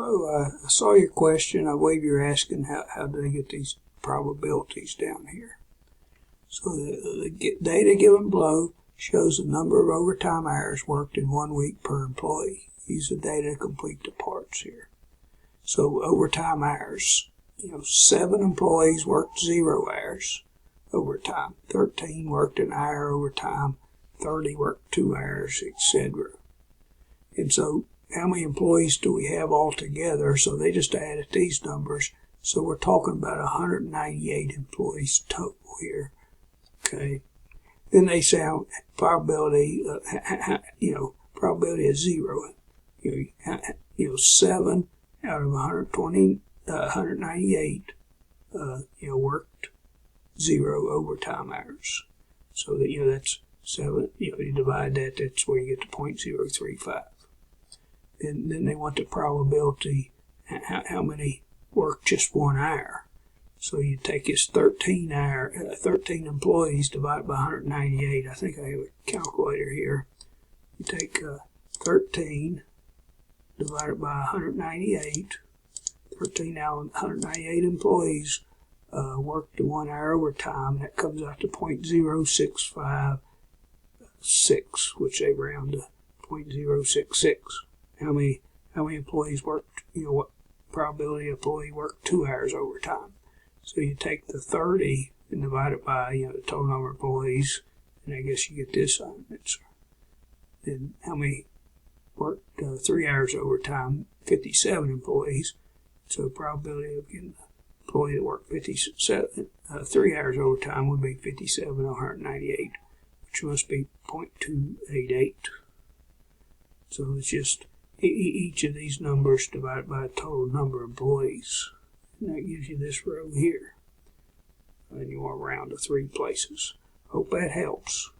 Hello, I saw your question. I believe you're asking how do they get these probabilities down here. So the data given below shows the number of overtime hours worked in 1 week per employee. Use the data to complete the parts here. So overtime hours, 7 employees worked 0 hours overtime, 13 worked an hour overtime, 30 worked 2 hours, etc. And so how many employees do we have altogether? So they just added these numbers. So we're talking about 198 employees total here. Okay. Then they say probability, probability is 0. 7 out of 198, worked 0 overtime hours. So that, that's 7, you divide that, that's where you get to 0.035. Then they want the probability, how many work just 1 hour. So you take his 13 employees divided by 198. I think I have a calculator here. You take 13 divided by 198. 13 out of 198 employees worked 1 hour overtime. That comes out to 0.0656, which they round to 0.066. How many employees worked, what probability employee worked 2 hours overtime. So you take the 30 and divide it by, the total number of employees, and I guess you get this answer. Then how many worked 3 hours overtime? 57 employees. So probability of getting the employee that worked 3 hours overtime would be 57 over 198, which must be 0.288. So it's just each of these numbers divided by a total number of employees. And that gives you this row here. And you want to round to 3 places. Hope that helps.